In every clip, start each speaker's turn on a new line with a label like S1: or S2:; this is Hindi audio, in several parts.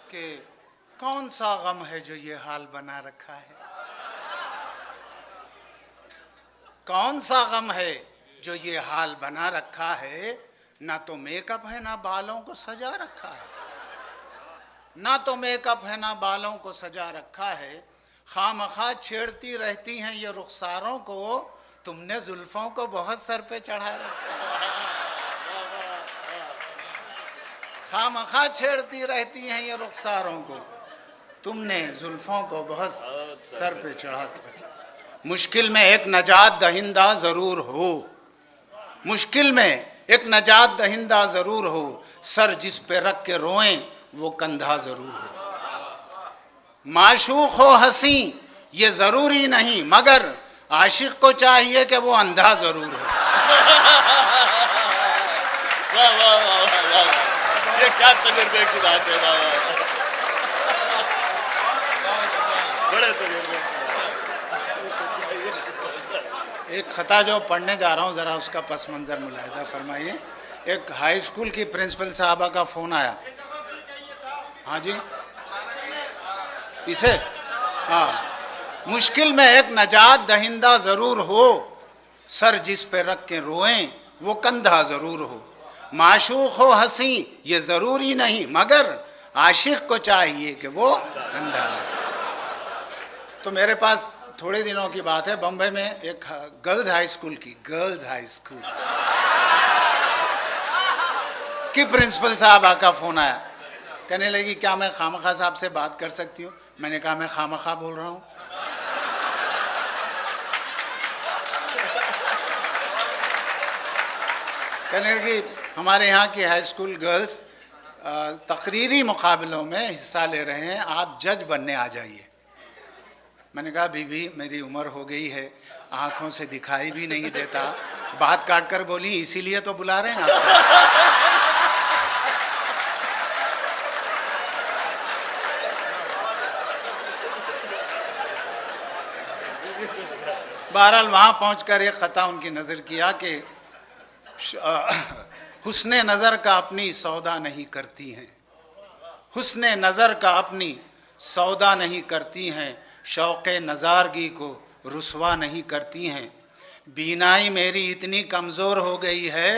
S1: कि कौन सा गम है जो ये हाल बना रखा है, कौन सा गम है जो ये हाल बना रखा है। ना तो मेकअप है ना बालों को सजा रखा है, ना तो मेकअप है ना बालों को सजा रखा है। खामखा छेड़ती रहती हैं ये रुखसारों को, तुमने जुल्फों को बहुत सर पे चढ़ा रखा है। खामखा छेड़ती रहती हैं ये रुखसारों को, तुमने जुल्फों को बहुत सर पे चढ़ा कर। मुश्किल में एक नजात दहिंदा जरूर हो, मुश्किल में एक नजात दहिंदा जरूर हो, सर जिस पे रख के रोएं वो कंधा जरूर हो। माशूक हो हंसी ये जरूरी नहीं, मगर आशिक को चाहिए कि वो अंधा जरूर हो।
S2: वाह वाह वाह वाह वाह, ये क्या तजुर्बे की बात है। बड़े तजुर्बे।
S1: एक खता जो पढ़ने जा रहा हूँ, ज़रा उसका पस मंज़र मुलाहिजा फरमाइए। एक हाई स्कूल की प्रिंसिपल साहबा का फ़ोन आया। हाँ जी, इसे हाँ, मुश्किल में एक नजात दहिंदा ज़रूर हो, सर जिस पे रख के रोएं वो कंधा ज़रूर हो। माशूक हो हंसी ये ज़रूरी नहीं, मगर आशिक को चाहिए कि वो कंधा हो। तो मेरे पास थोड़े दिनों की बात है, बम्बई में एक गर्ल्स हाई स्कूल की प्रिंसिपल साहबा का फ़ोन आया। कहने लगी क्या मैं खामखा साहब से बात कर सकती हूँ। मैंने कहा मैं खामखा बोल रहा हूँ। कहने लगी हमारे यहाँ की हाई स्कूल गर्ल्स तकरीरी मुकाबलों में हिस्सा ले रहे हैं, आप जज बनने आ जाइए। मैंने कहा बीबी मेरी उम्र हो गई है, आँखों से दिखाई भी नहीं देता। बात काट कर बोली इसीलिए तो बुला रहे हैं आपको। बहरहाल वहाँ पहुँचकर एक ख़ता उनकी नज़र किया कि हुस्ने नज़र का अपनी सौदा नहीं करती हैं, हुस्ने नज़र का अपनी सौदा नहीं करती हैं, शौक़े नज़ारगी को रुसवा नहीं करती हैं। बीनाई मेरी इतनी कमज़ोर हो गई है,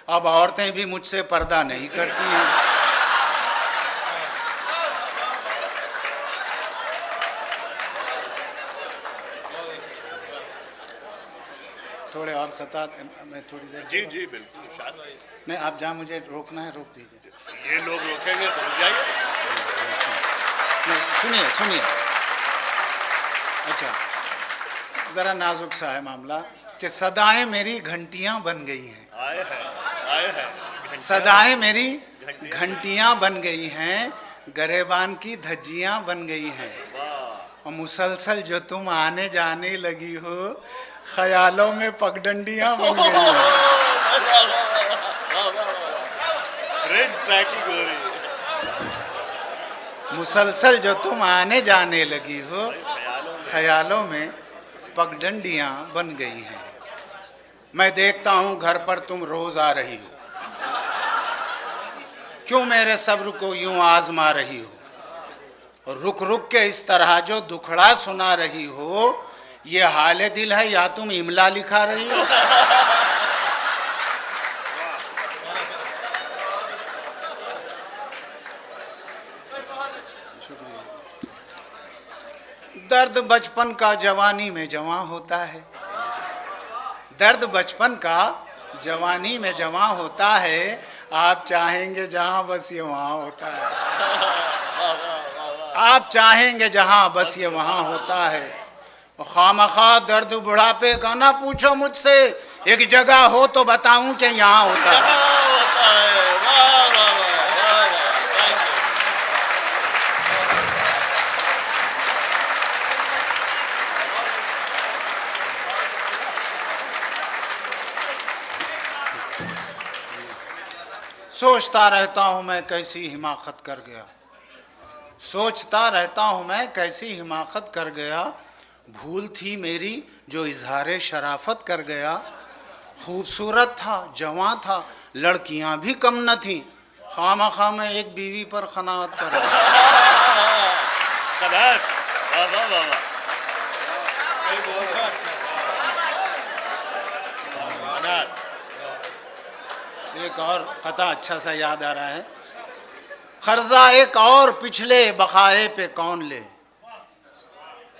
S1: अब औरतें भी मुझसे पर्दा नहीं करती हैं। थोड़े और खता मैं थोड़ी देर।
S2: जी जी बिल्कुल।
S1: नहीं आप जहाँ मुझे रोकना है रोक दीजिए।
S2: ये लोग रोकेंगे तो रुक जाइए।
S1: सुनिए सुनिए, अच्छा ज़रा नाजुक सा है मामला कि सदाएं मेरी घंटियां बन गई हैं।
S2: आए हैं
S1: सदाएं मेरी घंटियां बन गई हैं, गरेबान की धज्जियां बन गई हैं। और मुसलसल जो तुम आने जाने लगी हो, ख्यालों में पगडंडियां बन गई हैं।
S2: ट्रैकिंग हो रही है।
S1: मुसलसल जो तुम आने जाने लगी हो, ख्यालों में पगडंडियां बन गई हैं। मैं देखता हूं घर पर तुम रोज आ रही हो, क्यों मेरे सब्र को यूं आजमा रही हो। रुक रुक के इस तरह जो दुखड़ा सुना रही हो, ये हाले दिल है या तुम इमला लिखा रही हो। दर्द बचपन का जवानी में जवां होता है, दर्द बचपन का जवानी में जवां होता है। आप चाहेंगे जहां बस ये वहां होता है, आप चाहेंगे जहां बस ये वहां होता है। खामखा दर्द बुढ़ापे का ना पूछो मुझसे, एक जगह हो तो बताऊं कि यहाँ होता है। सोचता रहता हूँ मैं कैसी हिमाकत कर गया, सोचता रहता हूँ मैं कैसी हिमाकत कर गया। भूल थी मेरी जो इजहारे शराफत कर गया। खूबसूरत था, जवां था, लड़कियां भी कम न थी, खामखा मैं एक बीवी पर खनात कर गया।
S2: शाबाश, वाह वाह वाह वाह। अनार।
S1: एक और कथा अच्छा सा याद आ रहा है। कर्जा एक और पिछले बकाए पे कौन ले,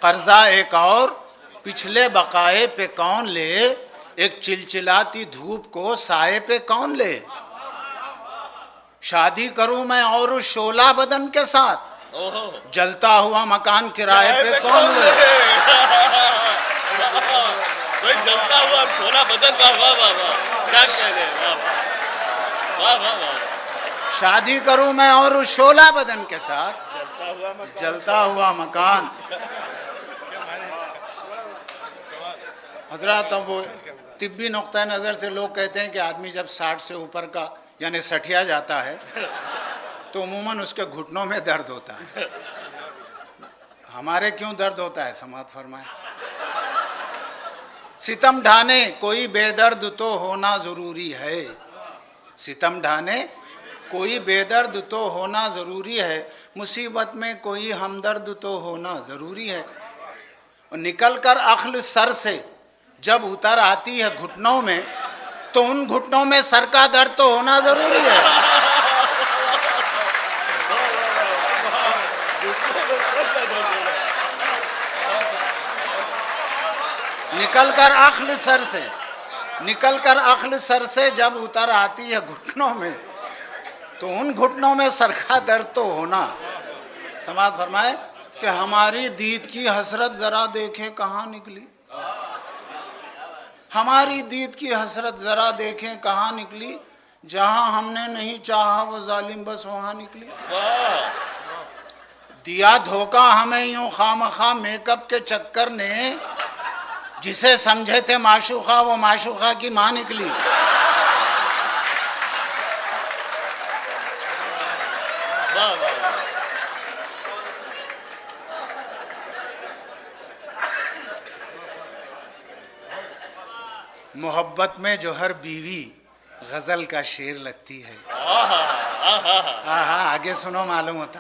S1: कर्जा एक और पिछले बकाए पे कौन ले, एक चिलचिलाती धूप को साए पे कौन ले। शादी करूं मैं और उस शोला बदन के साथ,
S2: ओहो,
S1: जलता हुआ मकान किराए पे कौन ले।
S2: कोई जलता हुआ सोना बदन, वाह वाह वाह वाह, क्या कह रहे हैं, वाह वाह वाह वाह।
S1: शादी करूं मैं और उस शोला बदन के साथ, जलता हुआ मकान। हजरत, अब वो तिब्बी नुक्ता नज़र से लोग कहते हैं कि आदमी जब 60 से ऊपर का यानी सठिया जाता है तो अमूमन उसके घुटनों में दर्द होता है। हमारे क्यों दर्द होता है, समात फरमाए। सितम ढाने कोई बेदर्द तो होना ज़रूरी है, सितम ढाने कोई बेदर्द तो होना ज़रूरी है, मुसीबत में कोई हमदर्द तो होना ज़रूरी है। और निकल कर अक्ल सर से जब उतर आती है घुटनों में, तो उन घुटनों में सर का दर्द तो होना ज़रूरी है। निकल कर अक्ल सर से, निकल कर अक्ल सर से जब उतर आती है घुटनों में, तो उन घुटनों में सर का दर्द तो होना। समाज फरमाए कि हमारी दीद की हसरत जरा देखे कहाँ निकली, हमारी दीद की हसरत जरा देखें कहाँ निकली, जहाँ हमने नहीं चाहा वो जालिम बस वहाँ निकली। दिया धोखा हमें यूं खामखा मेकअप के चक्कर ने, जिसे समझे थे माशूका वो माशूका की माँ निकली। मोहब्बत में जो हर बीवी गजल का शेर लगती है। हाँ, आगे सुनो मालूम होता।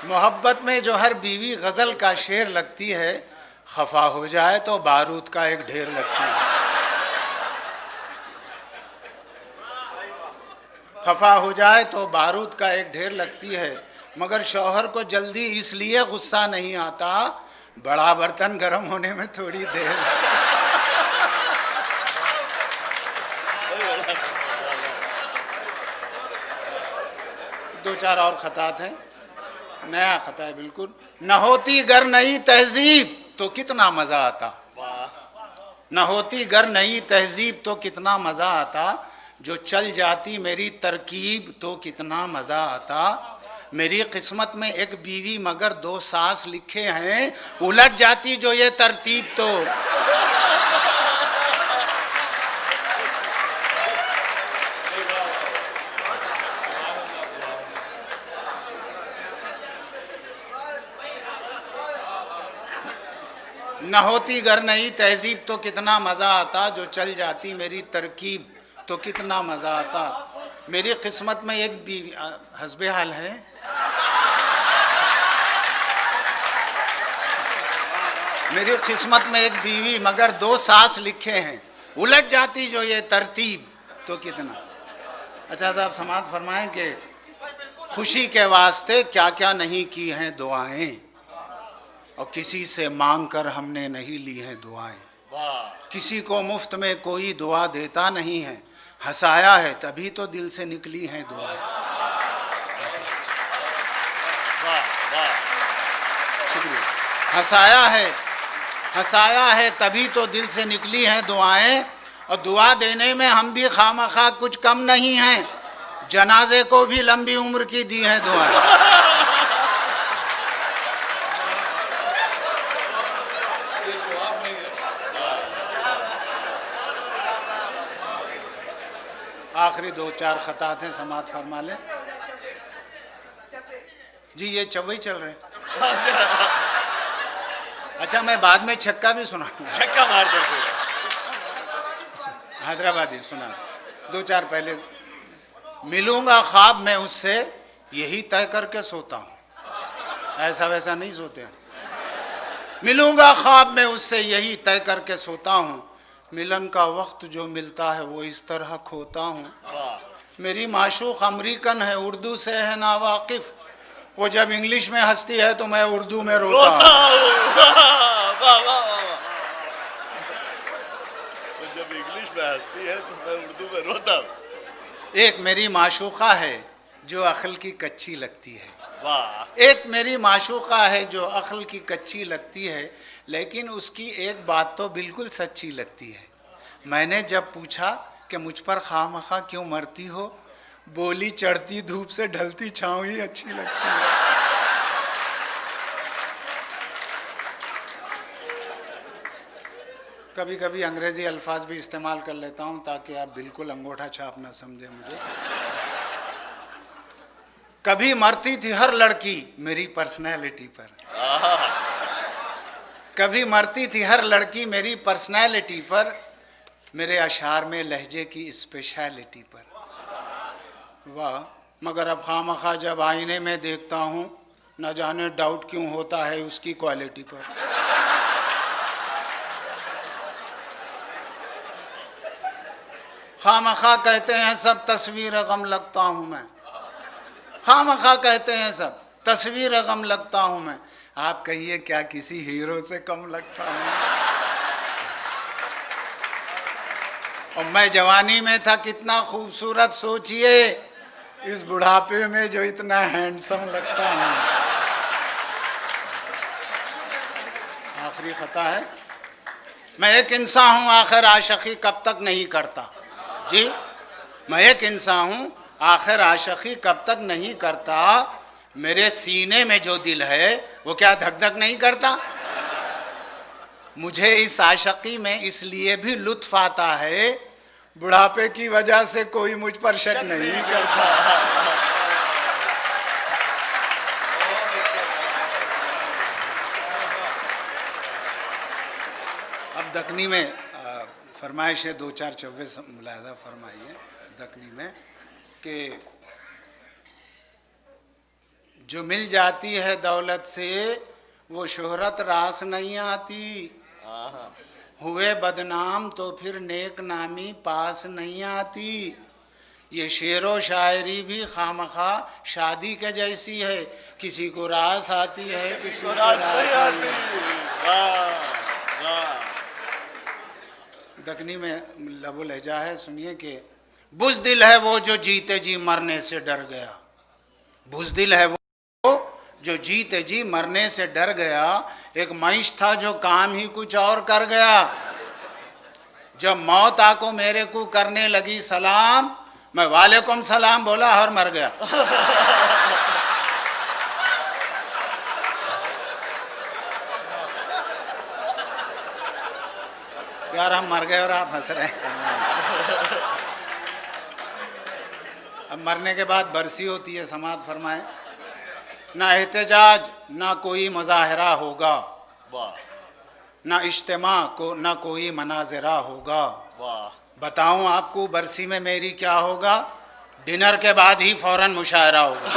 S1: मोहब्बत में जो हर बीवी गजल का शेर लगती है, खफा हो जाए तो बारूद का एक ढेर लगती है। खफा हो जाए तो बारूद का एक ढेर लगती है, मगर शौहर को जल्दी इसलिए गुस्सा नहीं आता, बड़ा बर्तन गर्म होने में थोड़ी देर। दो चार और खतात हैं, नया खता है बिल्कुल। न होती गर नई तहजीब तो कितना मजा आता, न होती गर नई तहजीब तो कितना मजा आता, जो चल जाती मेरी तरकीब तो कितना मजा आता। मेरी किस्मत में एक बीवी मगर 2 सास लिखे हैं, उलट जाती जो ये तरतीब तो। न होती गर नई तहजीब तो कितना मज़ा आता, जो चल जाती मेरी तरकीब तो कितना मज़ा आता। मेरी किस्मत में एक बीवी, हस्बे हाल है, मेरी किस्मत में एक बीवी मगर 2 सास लिखे हैं, उलट जाती जो ये तरतीब तो कितना। अच्छा साहब, समात फरमाएं कि खुशी के वास्ते क्या क्या नहीं की हैं दुआएं, और किसी से मांग कर हमने नहीं ली हैं दुआएं। किसी को मुफ्त में कोई दुआ देता नहीं है, हंसाया है तभी तो दिल से निकली हैं दुआएं। शुक्रिया। हंसाया है तभी तो दिल से निकली हैं दुआएं, और दुआ देने में हम भी खामखा कुछ कम नहीं हैं, जनाजे को भी लंबी उम्र की दी हैं दुआएं। आखिरी 2-4 खतात हैं, समात फरमा लें जी। ये चवई चल रहे हैं। अच्छा, मैं बाद में छक्का भी सुनाऊंगा,
S2: छक्का मार दो।
S1: हैदराबादी सुना 2-4 पहले। मिलूंगा ख्वाब में उससे यही तय करके सोता हूँ, ऐसा वैसा नहीं सोते हैं। मिलूंगा ख्वाब में उससे यही तय करके सोता हूँ, मिलन का वक्त जो मिलता है वो इस तरह खोता हूँ। मेरी माशूक अमरीकन है, उर्दू से है नावाकिफ, वो जब इंग्लिश में हंसती है तो मैं उर्दू में रोता हूँ।
S2: जब इंग्लिश में हंसती है तो मैं उर्दू में रोता हूँ।
S1: एक मेरी माशूका है जो अक्ल की कच्ची लगती है।
S2: वाह।
S1: एक मेरी माशूका है जो अक्ल की कच्ची लगती है, लेकिन उसकी एक बात तो बिल्कुल सच्ची लगती है। मैंने जब पूछा कि मुझ पर खामखा क्यों मरती हो, बोली चढ़ती धूप से ढलती छाँव ही अच्छी लगती है। कभी कभी अंग्रेजी अल्फाज भी इस्तेमाल कर लेता हूँ ताकि आप बिल्कुल अंगूठा छाप ना समझे मुझे। कभी मरती थी हर लड़की मेरी पर्सनैलिटी पर, कभी मरती थी हर लड़की मेरी पर्सनैलिटी पर, मेरे अशार में लहजे की स्पेशलिटी पर। वाह, मगर अब खामखा जब आईने में देखता हूँ न जाने डाउट क्यों होता है उसकी क्वालिटी पर। खामखा कहते हैं सब तस्वीर गम लगता हूँ मैं, खामखा कहते हैं सब तस्वीर गम लगता हूँ मैं। आप कहिए क्या किसी हीरो से कम लगता हूँ? और मैं जवानी में था कितना खूबसूरत, सोचिए इस बुढ़ापे में जो इतना हैंडसम लगता हूँ। आखिरी खता है, मैं एक इंसान हूँ आखिर आशिकी कब तक नहीं करता। जी, मैं एक इंसान हूँ आखिर आशिकी कब तक नहीं करता, मेरे सीने में जो दिल है वो क्या धक धक नहीं करता। मुझे इस आशिकी में इसलिए भी लुत्फ आता है, बुढ़ापे की वजह से कोई मुझ पर शक नहीं करता। अब दकनी में फरमाइश है, दो चार चव्वे मुलाहदा फरमाइए दकनी में कि जो मिल जाती है दौलत से वो शोहरत रास नहीं आती, हुए बदनाम तो फिर नेक नामी पास नहीं आती। ये शेरो शायरी भी खामखा शादी के जैसी है, किसी को रास आती है किसी को रास नहीं आती। दकनी में लबो लहजा है, सुनिए कि बुज़दिल है वो जो जीते जी मरने से डर गया, बुज़दिल है वो जो जीते जी मरने से डर गया। एक मईश था जो काम ही कुछ और कर गया, जब मौत आको मेरे को करने लगी सलाम, मैं वालेकुम सलाम बोला और मर गया। यार हम मर गए और आप हंस रहे हैं। अब मरने के बाद बरसी होती है, समात फरमाए, ना एहतजाज ना कोई मुजाहरा होगा, ना इज्तिमा को ना कोई मनाजरा होगा। बताऊं आपको बरसी में मेरी क्या होगा? डिनर के बाद ही फौरन मुशायरा होगा।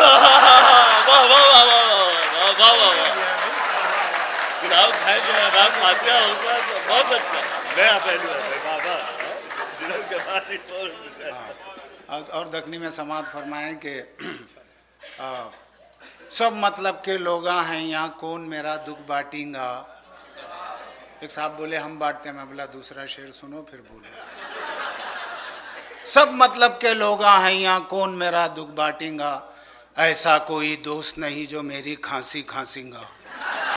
S2: बहुत अच्छा, नया पहलू है। डिनर के बाद ही फौरन।
S1: और दकनी में समात फरमाएं कि सब मतलब के लोग हैं यहाँ, कौन मेरा दुख बांटेगा। एक साहब बोले हम बांटते हैं, मैं बोला दूसरा शेर सुनो फिर बोलो। सब मतलब के लोग हैं यहाँ, कौन मेरा दुख बांटेगा, ऐसा कोई दोस्त नहीं जो मेरी खांसी खांसीगा।